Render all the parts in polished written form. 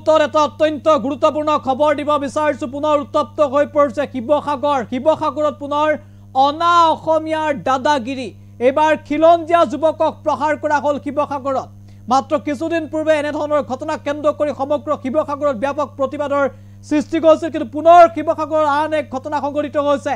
মুহূৰ্তত এটা অত্যন্ত গুৰুত্বপূৰ্ণ খবৰ দিব বিচাৰিছো পুনৰ উত্তপ্ত হৈ পৰিছে শিৱসাগৰত পুনৰ অনা অসমীয়াৰ দাদাগিৰি এবাৰ খিলঞ্জীয়া যুৱকক প্ৰহাৰ কৰা হ'ল শিৱসাগৰত মাত্ৰ কিছুদিন পূৰ্বে এনে ধৰণৰ ঘটনা কেন্দ্ৰ কৰি সমগ্ৰ শিৱসাগৰত ব্যাপক প্ৰতিবাদৰ সৃষ্টি হৈছিল কিন্তু পুনৰ শিৱসাগৰৰ আন এক ঘটনা সংঘটিত হৈছে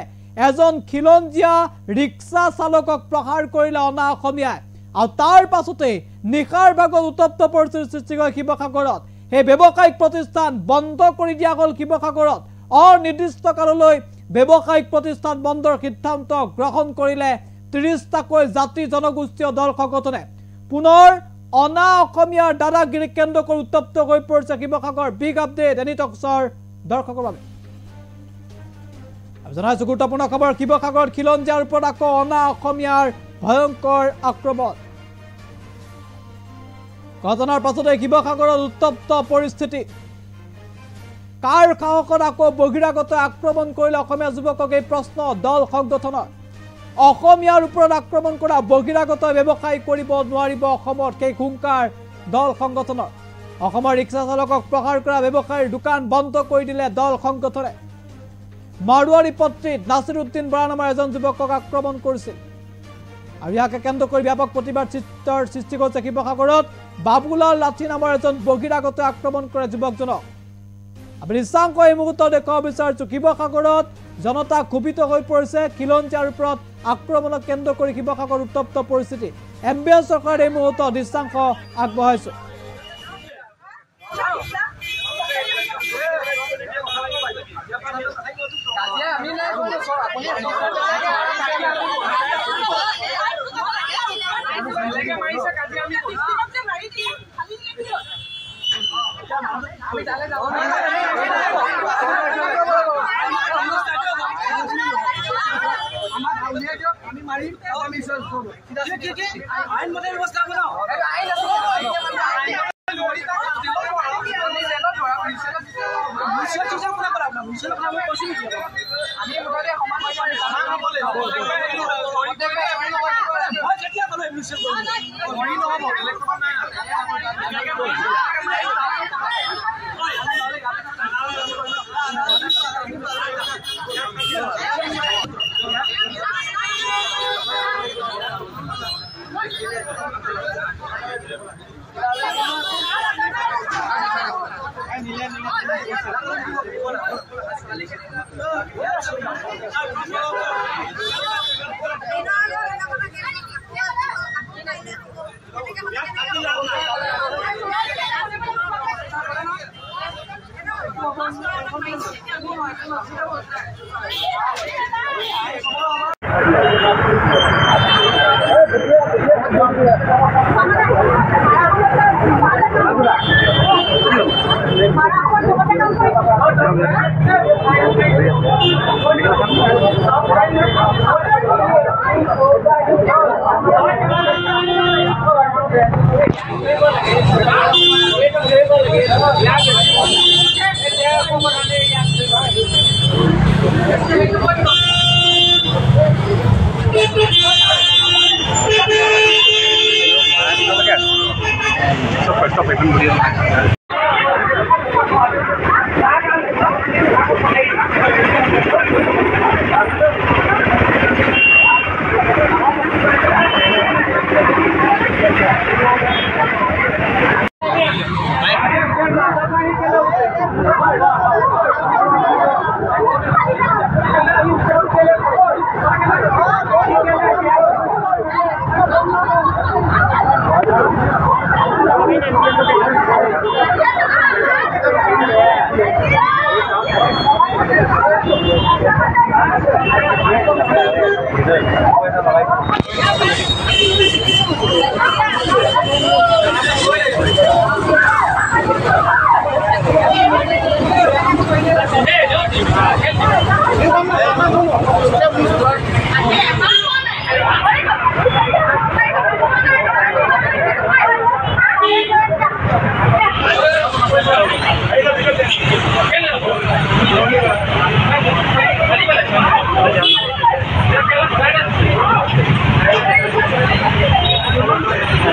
এজন খিলঞ্জীয়া ৰিক্সা চালকক প্ৰহাৰ কৰিলে অনা অসমীয়াই আৰু তাৰ পাছতে নিশাৰ ভাগত উত্তপ্ত পৰিস্থিতিৰ সৃষ্টি হয় শিৱসাগৰত এই ব্যৱসায়িক প্ৰতিষ্ঠান বন্ধ কৰি দিয়া হ'ল শিৱসাগৰত অনিৰ্দিষ্ট কাললৈ ব্যৱসায়িক প্ৰতিষ্ঠান বন্ধৰ সিদ্ধান্ত গ্ৰহণ কৰিলে ৩০টাকৈ জাতি জনগোষ্ঠীয় দল সংগঠনে পুনৰ অনা অসমীয়াৰ দাদাগিৰি কেন্দ্ৰ কৰি উত্তপ্ত হৈ পৰিছে শিৱসাগৰ বিগ আপডেট এনি টক্সৰ দৰ্শকৰ বাবে জনাইছো গুৰুত্বপূৰ্ণ খবৰ শিৱসাগৰত খিলঞ্জীয়াৰ ওপৰত আকৌ অনা অসমীয়াৰ ভয়ংকৰ আক্ৰমণ ঘটনাৰ পাছতে শিৱসাগৰত উত্তপ্ত পৰিস্থিতি কাৰ সাহসত আকৌ বহিৰাগত আক্ৰমণ কৰিলে অসমীয়া যুৱকক এই প্ৰশ্ন দল সংগঠনৰ অসমীয়াৰ ওপৰত আক্ৰমণ কৰা বহিৰাগত ব্যৱসায় কৰিব নোৱাৰিব অসমত সেই হুংকাৰ দল সংগঠনৰ অসমৰ ৰিক্সা চালকক প্ৰহাৰ কৰা ব্যৱসায়ীৰ দোকান বন্ধ কৰি দিলে দল সংগঠনে মাৰুৱাৰী পত্ৰীত নাছিৰুদ্দিন বৰা নামৰ এজন যুৱকক আক্ৰমণ কৰিছিল আৰু ইয়াকে কেন্দ্ৰ কৰি ব্যাপক প্ৰতিবাদ সৃষ্টি কৰিছে শিৱসাগৰত বাবুলাল লাঠি নামৰ এজন বহিৰাগত আক্ৰমণ কৰে যুৱকজনক আমি নিশ্চাংক এই মুহূৰ্তত দেখুৱাব বিচাৰিছো শিৱসাগৰত জনতা ক্ষোভিত হৈ পৰিছে খিলঞ্জীয়াৰ ওপৰত আক্ৰমণক কেন্দ্ৰ কৰি শিৱসাগৰ উত্তপ্ত পৰিস্থিতি এমবিএছ চৰকাৰে এই মুহূৰ্তত দৃশ্যাংশ আগবঢ়াইছে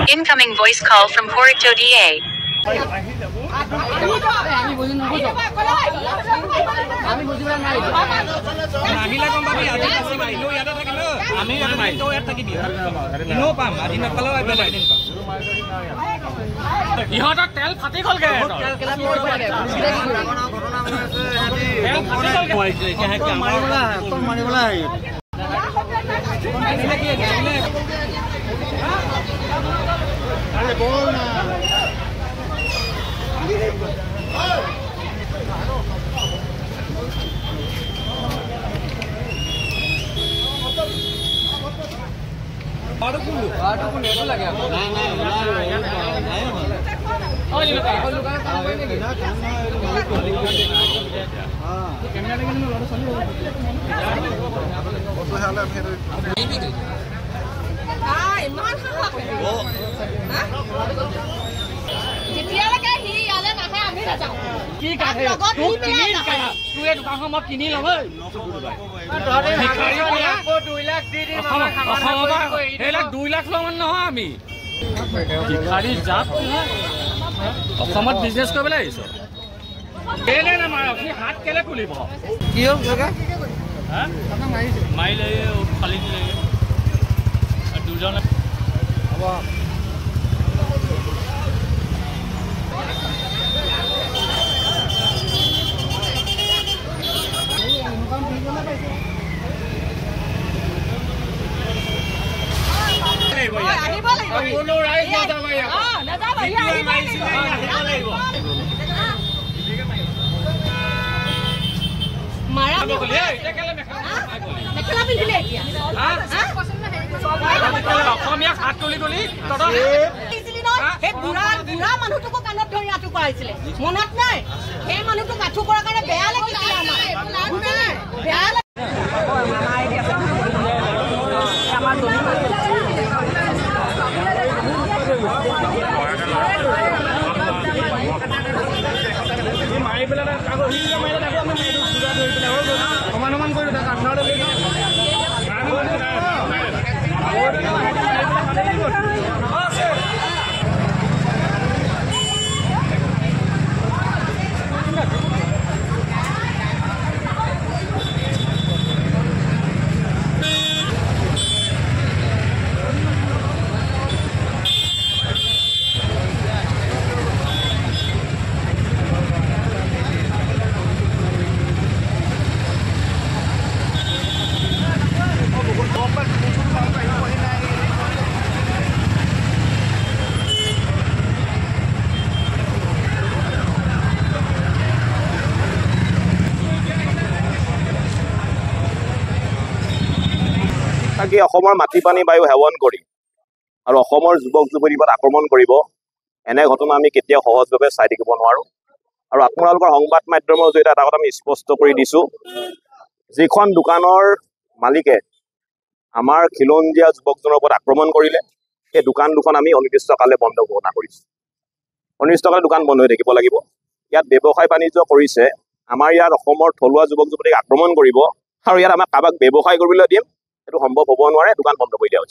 Incoming voice call from Horito DA. ইহঁতৰ তেল ফাটি গ'লগে কিনি ল'ব 2 লাখ লম নহয় আমি ভিখাৰী জাত অসমত বিজনেছ কৰিবলৈ আহিছ কেলে নামাৰ সি হাত কেলে খুলিব কি হ'ল মাৰিলে ফালি দিলে দুজন হ'ব অসমীয়া হাত তুলি তুলি বুঢ়া মানুহটোকো কাণত ধৰি আঁঠু কৰাইছিলে মনত নাই সেই মানুহটোক আঁঠু কৰাৰ কাৰণে বেয়া লাগিছিলে মাৰি পেলাই সমান সমান কৰি কি অসমৰ মাটি পানী বায়ু সেৱন কৰি আৰু অসমৰ যুৱক যুৱতীক আক্ৰমণ কৰিব এনে ঘটনা আমি কেতিয়াও সহজভাৱে চাই থাকিব নোৱাৰো আৰু আপোনালোকৰ সংবাদ মাধ্যমৰ জৰিয়তে এটা কথা আমি স্পষ্ট কৰি দিছো যিখন দোকানৰ মালিকে আমাৰ খিলঞ্জীয়া যুৱকজনৰ ওপৰত আক্ৰমণ কৰিলে সেই দোকান দুখন আমি অনিৰ্দিষ্টকালে বন্ধ ঘোষণা কৰিছো অনিৰ্দিষ্টকালে দোকান বন্ধ হৈ থাকিব লাগিব ইয়াত ব্যৱসায় বাণিজ্য কৰিছে আমাৰ ইয়াত অসমৰ থলুৱা যুৱক যুৱতীক আক্ৰমণ কৰিব আৰু ইয়াত আমাক কাবাক ব্যৱসায় কৰিবলৈ দিম এইটো সম্ভৱ হ'ব নোৱাৰে দোকান বন্ধ কৰি দিয়া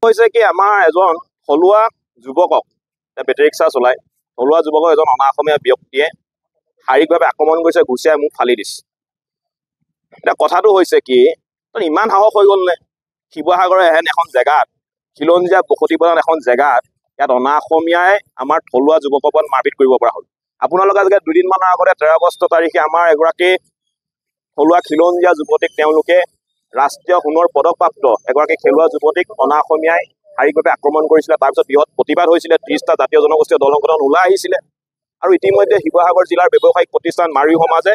হৈছে কি আমাৰ এজন থলুৱা যুৱকক বেটেৰী ৰিক্সা চলাই থলুৱা যুৱকক এজন অনা অসমীয়া ব্যক্তিয়ে শাৰীৰিকভাৱে আক্ৰমণ কৰিছে ঘুচিয়াই মোক ফালি দিছে এতিয়া কথাটো হৈছে কি ইমান সাহস হৈ গ'ল নে শিৱসাগৰৰ এহেন এখন জেগাত খিলঞ্জীয়া বসতি প্ৰধান এখন জেগাত ইয়াত অনা অসমীয়াই আমাৰ থলুৱা যুৱকৰ ওপৰত মাৰপিট কৰিব পৰা হ'ল আপোনালোকে আজিকালি দুদিনমানৰ আগতে 13 আগষ্ট তাৰিখে আমাৰ এগৰাকী থলুৱা খিলঞ্জীয়া যুৱতীক তেওঁলোকে ৰাষ্ট্ৰীয় সোণৰ পদকপ্ৰাপ্ত এগৰাকী খেলুৱা যুৱতীক অনা অসমীয়াই শাৰীৰিকভাৱে আক্ৰমণ কৰিছিলে তাৰপিছত বৃহৎ প্ৰতিবাদ হৈছিলে 30টা জাতীয় জনগোষ্ঠীয় দল সংগঠন ওলাই আহিছিলে আৰু ইতিমধ্যে শিৱসাগৰ জিলাৰ ব্যৱসায়িক প্ৰতিষ্ঠান মাৰি সমাজে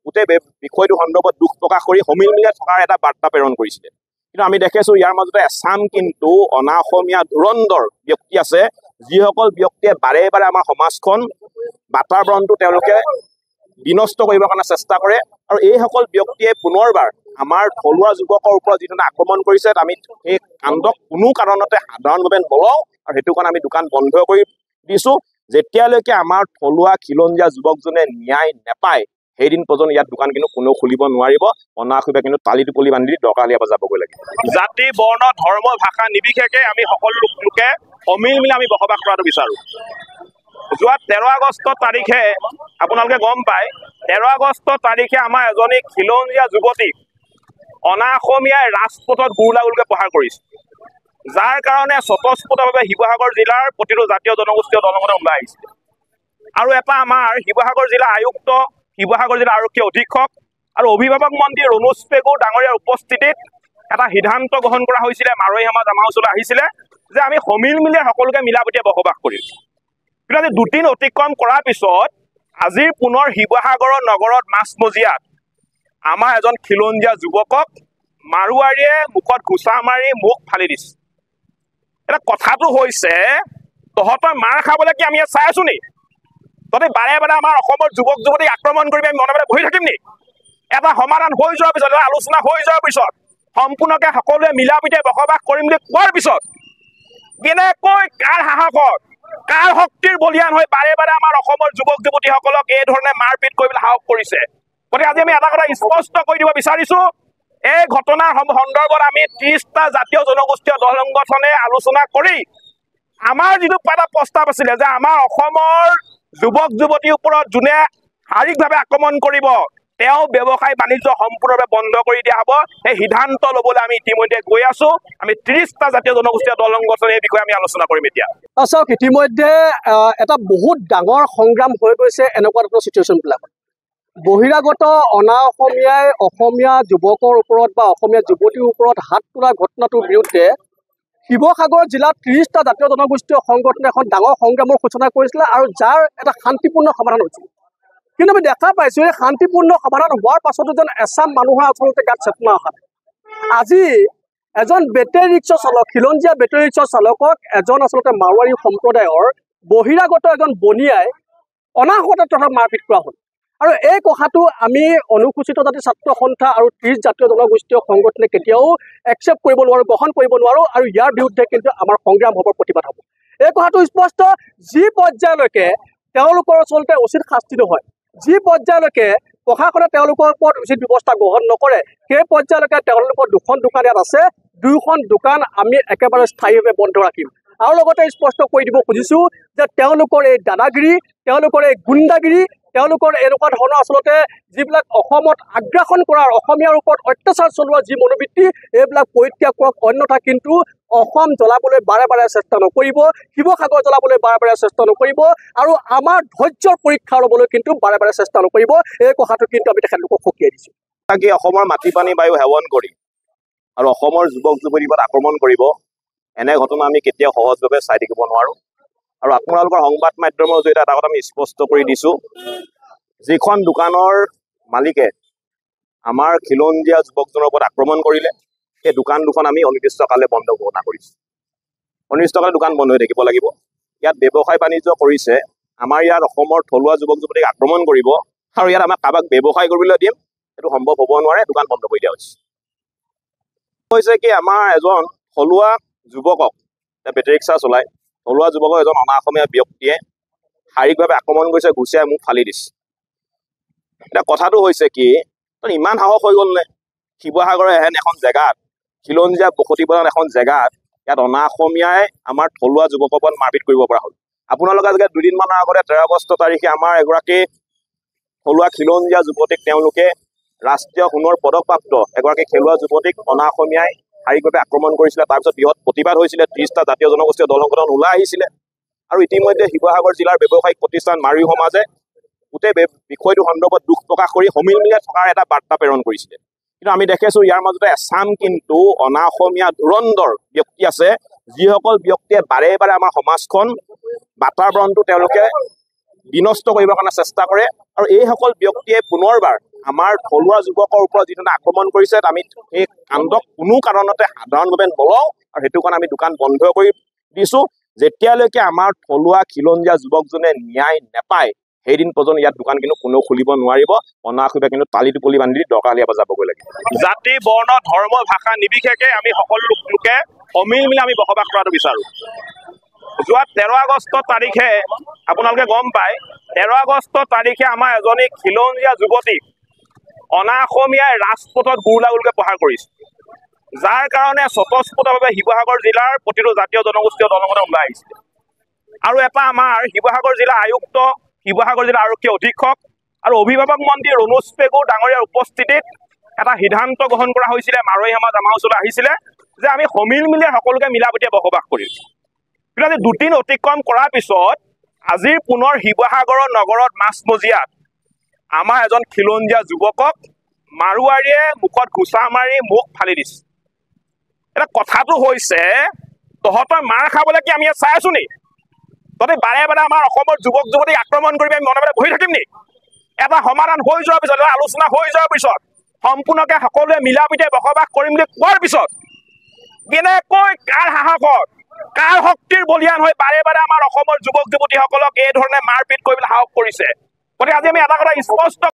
গোটেই বিষয়টো সন্দৰ্ভত দুখ প্ৰকাশ কৰি সমিল মিলাই থকাৰ এটা বাৰ্তা প্ৰেৰণ কৰিছিলে কিন্তু আমি দেখিছো ইয়াৰ মাজতে এছাম কিন্তু অনা অসমীয়া ধুৰন্ধৰ ব্যক্তি আছে যিসকল ব্যক্তিয়ে বাৰে বাৰে আমাৰ সমাজখন বাতাবৰণটো তেওঁলোকে বিনষ্ট কৰিবৰ কাৰণে চেষ্টা কৰে আৰু এইসকল ব্যক্তিয়ে পুনৰবাৰ আমাৰ থলুৱা যুৱকৰ ওপৰত যিটো আক্ৰমণ কৰিছে আমি এই কাণ্ডক কোনো কাৰণতে সাধাৰণভাৱে নলওঁ আৰু সেইটো কাৰণে আমি দোকান বন্ধ কৰি দিছো যেতিয়ালৈকে আমাৰ থলুৱা খিলঞ্জীয়া যুৱকজনে ন্যায় নাপায় সেইদিন পৰ্যন্ত ইয়াত দোকান কিন্তু কোনেও খুলিব নোৱাৰিব অনা অসমীয়া কিন্তু তালি টুপলি বান্ধি দৰকাৰ হ'লে যাবগৈ লাগে জাতি বৰ্ণ ধৰ্ম ভাষা নিৰ্বিশেষে আমি সকলো লোকে সমিল মিলি আমি বসবাস কৰাটো বিচাৰো যোৱা 13 আগষ্ট তাৰিখে আপোনালোকে গম পায় 13 আগষ্ট তাৰিখে আমাৰ এজনী খিলঞ্জীয়া যুৱতীক অনাঅসমীয়াই ৰাজপথত গুৰুলাগুৰুকৈ প্ৰহাৰ কৰিছে, যাৰ কাৰণে স্বতঃস্ফূৰ্তভাৱে শিৱসাগৰ জিলাৰ প্ৰতিটো জাতীয় জনগোষ্ঠীয় দলঙতে ওলাই আহিছে। আৰু এটা আমাৰ শিৱসাগৰ জিলা আয়ুক্ত, শিৱসাগৰ জিলা আৰক্ষী অধীক্ষক আৰু অভিভাৱক মন্ত্ৰী ৰণোজ পেগু ডাঙৰীয়াৰ উপস্থিতিত এটা সিদ্ধান্ত গ্ৰহণ কৰা হৈছিলে। মাৰোৱাৰী সমাজ আমাৰ ওচৰলৈ আহিছিলে যে আমি সমিল মিলিয়ে সকলোকে মিলাপ্ৰীতিৰে বসবাস কৰিম। কিন্তু আজি 2 দিন অতিক্ৰম কৰাৰ পিছত আজিৰ পুনৰ শিৱসাগৰৰ নগৰত মাজমজিয়াত আমাৰ এজন খিলঞ্জীয়া যুৱকক মাৰোৱাৰীয়ে মুখত ঘোচা মাৰি মুখ ফালি দিছে। এটা কথাটো হৈছে তহঁতৰ মাৰ খাবলৈ কি আমি ইয়াত চাই আছো নি? তহঁতে বাৰে বাৰে আমাৰ অসমৰ যুৱক যুৱতীক আক্ৰমণ কৰিবি আমি মনে মনে বহি থাকিম নি? এটা সমাধান হৈ যোৱাৰ পিছত, আলোচনা হৈ যোৱাৰ পিছত, সম্পূৰ্ণকে সকলোৱে মিলাপ্ৰীতিৰে বসবাস কৰিম বুলি কোৱাৰ পিছত কেনেকৈ কাৰ সাহসত, কাৰ শক্তিৰ বলিয়ান হৈ বাৰে বাৰে আমাৰ অসমৰ যুৱক যুৱতীসকলক এই ধৰণে মাৰপিট কৰিবলৈ সাহস কৰিছে। গতিকে আজি আমি এটা কথা স্পষ্ট কৰি দিব বিচাৰিছো, এই ঘটনাৰ সন্দৰ্ভত আমি 30টা জাতীয় জনগোষ্ঠীয় দল সংগঠনে আলোচনা কৰি আমাৰ যিটো এটা প্ৰস্তাৱ আছিলে যে আমাৰ অসমৰ যুৱক যুৱতীৰ ওপৰত যোনে শাৰীৰিকভাৱে আক্ৰমণ কৰিব তেওঁ ব্যৱসায় বাণিজ্য সম্পূৰ্ণভাৱে বন্ধ কৰি দিয়া হ'ব, এই সিদ্ধান্ত ল'বলৈ আমি ইতিমধ্যে গৈ আছো। আমি 30টা জাতীয় জনগোষ্ঠীয় দল সংগঠনে এই বিষয়ে আমি আলোচনা কৰিম এতিয়া। চাওক, ইতিমধ্যে এটা বহুত ডাঙৰ সংগ্ৰাম হৈ গৈছে এনেকুৱা ধৰণৰ চিটুৱেশ্যনবিলাকত। বহিৰাগত অনাঅসমীয়াই অসমীয়া যুৱকৰ ওপৰত বা অসমীয়া যুৱতীৰ ওপৰত হাত তোলা ঘটনাটোৰ বিৰুদ্ধে শিৱসাগৰ জিলাত 30টা জাতীয় জনগোষ্ঠীয় সংগঠনে এখন ডাঙৰ সংগ্ৰামৰ সূচনা কৰিছিলে আৰু যাৰ এটা শান্তিপূৰ্ণ সমাধান হৈছিল। কিন্তু আমি দেখা পাইছোঁ এই শান্তিপূৰ্ণ সমাধান হোৱাৰ পাছতো যেন এচাম মানুহৰ আচলতে গাত চেতনা অহা নাই। আজি এজন বেটেৰী ৰিক্সা চালক, খিলঞ্জীয়া বেটেৰী ৰিক্সা চালকক এজন আচলতে মাৰোৱাৰী সম্প্ৰদায়ৰ বহিৰাগত এজন বনিয়াই অনাহকতে তথা মাৰপিট কৰা হ'ল। আৰু এই কথাটো আমি অনুসূচিত জাতি ছাত্ৰ সন্থা আৰু 30 জাতীয় জনগোষ্ঠীয় সংগঠনে কেতিয়াও একচেপ্ট কৰিব নোৱাৰোঁ, গ্ৰহণ কৰিব নোৱাৰোঁ। আৰু ইয়াৰ বিৰুদ্ধে কিন্তু আমাৰ সংগ্ৰাম হ'ব, প্ৰতিবাদ হ'ব। এই কথাটো স্পষ্ট, যি পৰ্যায়লৈকে তেওঁলোকৰ আচলতে উচিত শাস্তি নহয়, যি পৰ্যায়লৈকে প্ৰশাসনে তেওঁলোকৰ ওপৰত উচিত ব্যৱস্থা গ্ৰহণ নকৰে, সেই পৰ্যায়লৈকে তেওঁলোকৰ 2খন দোকান ইয়াত আছে, 2খন দোকান আমি একেবাৰে স্থায়ীভাৱে বন্ধ ৰাখিম। আৰু লগতে স্পষ্ট কৰি দিব খুজিছোঁ যে তেওঁলোকৰ এই দাদাগিৰি, তেওঁলোকৰ এই গুণ্ডাগিৰি, তেওঁলোকৰ এনেকুৱা ধৰণৰ আচলতে যিবিলাক অসমত আগ্ৰাসন কৰাৰ, অসমীয়াৰ ওপৰত অত্যাচাৰ চলোৱা যি মনোবৃত্তি, এইবিলাক পৰিত্যাগ কৰক, অন্যথা কিন্তু অসম জ্বলাবলৈ বাৰে বাৰে চেষ্টা নকৰিব, শিৱসাগৰ জ্বলাবলৈ বাৰে বাৰে চেষ্টা নকৰিব আৰু আমাৰ ধৈৰ্যৰ পৰীক্ষা ল'বলৈ কিন্তু বাৰে বাৰে চেষ্টা নকৰিব। এই কথাটো কিন্তু আমি তেখেতলোকক সকীয়াই দিছোঁ। তাকে অসমৰ মাটি পানী বায়ু সেৱন কৰি আৰু অসমৰ যুৱক যুৱতীৰ ওপৰত আক্ৰমণ কৰিব, এনে ঘটনা আমি কেতিয়াও সহজভাৱে চাই থাকিব নোৱাৰোঁ। আৰু আপোনালোকৰ সংবাদ মাধ্যমৰ জৰিয়তে এটা কথা আমি স্পষ্ট কৰি দিছোঁ, যিখন দোকানৰ মালিকে আমাৰ খিলঞ্জীয়া যুৱকজনৰ ওপৰত আক্ৰমণ কৰিলে, সেই দোকান দুখন আমি অনিৰ্দিষ্টকালে বন্ধ ঘোষণা কৰিছোঁ। অনিৰ্দিষ্টকালে দোকান বন্ধ হৈ থাকিব লাগিব। ইয়াত ব্যৱসায় বাণিজ্য কৰিছে, আমাৰ ইয়াত অসমৰ থলুৱা যুৱক যুৱতীক আক্ৰমণ কৰিব আৰু ইয়াত আমাক কাৰোবাক ব্যৱসায় কৰিবলৈ দিম, সেইটো সম্ভৱ হ'ব নোৱাৰে। দোকান বন্ধ কৰি দিয়া হৈছে কি আমাৰ এজন থলুৱা যুৱকক, বেটেৰী ৰিক্সা চলাই থলুৱা যুৱকক এজন অনাঅসমীয়া ব্যক্তিয়ে শাৰীৰিকভাৱে আক্ৰমণ কৰিছে, ঘুচিয়াই মুখ ফালি দিছে। এতিয়া কথাটো হৈছে কি, ইমান সাহস হৈ গ'ল নে? শিৱসাগৰৰ এহেন এখন জেগাত, খিলঞ্জীয়া বসতি প্ৰধান এখন জেগাত ইয়াত অনাঅসমীয়াই আমাৰ থলুৱা যুৱকৰ ওপৰত মাৰপিট কৰিব পৰা হ'ল। আপোনালোকে আজিকে 2 দিনমানৰ আগতে 13 আগষ্ট তাৰিখে আমাৰ এগৰাকী থলুৱা খিলঞ্জীয়া যুৱতীক তেওঁলোকে ৰাষ্ট্ৰীয় সোণৰ পদকপ্ৰাপ্ত এগৰাকী খেলুৱা যুৱতীক অনাঅসমীয়াই শাৰীৰিকভাৱে আক্ৰমণ কৰিছিলে। তাৰপিছত বৃহৎ প্ৰতিবাদ হৈছিলে, 30টা জাতীয় জনগোষ্ঠীয় দল সংগঠন ওলাই আহিছিলে। আৰু ইতিমধ্যে শিৱসাগৰ জিলাৰ ব্যৱসায়িক প্ৰতিষ্ঠান মাৰোৱাৰী সমাজে গোটেই বিষয়টো সন্দৰ্ভত দুখ প্ৰকাশ কৰি সমিল মিলাই থকাৰ এটা বাৰ্তা প্ৰেৰণ কৰিছিলে। কিন্তু আমি দেখিছোঁ ইয়াৰ মাজতে এচাম কিন্তু অনাঅসমীয়া ধুৰন্ধৰ ব্যক্তি আছে, যিসকল ব্যক্তিয়ে বাৰে বাৰে আমাৰ সমাজখন বাতাবৰণটো তেওঁলোকে বিনষ্ট কৰিবৰ কাৰণে চেষ্টা কৰে। আৰু এইসকল ব্যক্তিয়ে পুনৰবাৰ আমাৰ থলুৱা যুৱকৰ ওপৰত যিধৰণে আক্ৰমণ কৰিছে, আমি সেই কাণ্ডক কোনো কাৰণতে সাধাৰণভাৱে নলওঁ আৰু সেইটো কাৰণে আমি দোকান বন্ধ কৰি দিছোঁ। যেতিয়ালৈকে আমাৰ থলুৱা খিলঞ্জীয়া যুৱকজনে ন্যায় নাপায়, সেইদিন পৰ্যন্ত ইয়াত দোকান কিন্তু কোনেও খুলিব নোৱাৰিব। অনাঅসমীয়া কিন্তু টালি টুপলি বান্ধি দৰকাৰ হ'লে যাবগৈ লাগে। জাতি, বৰ্ণ, ধৰ্ম, ভাষা নিৰ্বিশেষে আমি সকলো লোকে সমিল মিলি আমি বসবাস কৰাটো বিচাৰোঁ। যোৱা 13 আগষ্ট তাৰিখে আপোনালোকে গম পায়, 13 আগষ্ট তাৰিখে আমাৰ এজনী খিলঞ্জীয়া যুৱতীক অনাঅসমীয়াই ৰাজপথত গুৰুলাগুৰুকৈ প্ৰহাৰ কৰিছে, যাৰ কাৰণে স্বতঃস্ফূৰ্তভাৱে শিৱসাগৰ জিলাৰ প্ৰতিটো জাতীয় জনগোষ্ঠীয় দল সংগঠনে ওলাই আহিছে। আৰু এটা আমাৰ শিৱসাগৰ জিলা আয়ুক্ত, শিৱসাগৰ জিলা আৰক্ষী অধীক্ষক আৰু অভিভাৱক মন্ত্ৰী ৰণোজ পেগু ডাঙৰীয়াৰ উপস্থিতিত এটা সিদ্ধান্ত গ্ৰহণ কৰা হৈছিলে। মাৰৈ সমাজ আমাৰ ওচৰলৈ আহিছিলে যে আমি সমিল মিলি সকলোকে মিলাপ্ৰীতিৰে বসবাস কৰিম। কিন্তু আজি 2 দিন অতিক্ৰম কৰাৰ পিছত আজিৰ পুনৰ শিৱসাগৰৰ নগৰত মাজমজিয়াত আমাৰ এজন খিলঞ্জীয়া যুৱকক মাৰোৱাৰীয়ে মুখত ঘোচা মাৰি মুখ ফালি দিছে। এটা কথাটো হৈছে তহঁতৰ মাৰ খাবলৈ কি আমি ইয়াত চাই আছো নি? তহঁতে বাৰে বাৰে আমাৰ অসমৰ যুৱক যুৱতীক আক্ৰমণ কৰিবি আমি মনে মনে বহি থাকিম নি? এটা সমাধান হৈ যোৱাৰ পিছত, আলোচনা হৈ যোৱাৰ পিছত, সম্পূৰ্ণকে সকলোৱে মিলাপ্ৰীতিৰে বসবাস কৰিম বুলি কোৱাৰ পিছত কেনেকৈ কাৰ সাহসত, কাৰ শক্তিৰ বলিয়ান হৈ বাৰে বাৰে আমাৰ অসমৰ যুৱক যুৱতীসকলক এই ধৰণে মাৰপিট কৰিবলৈ সাহস কৰিছে? গতিকে আজি আমি এটা কথা স্পষ্ট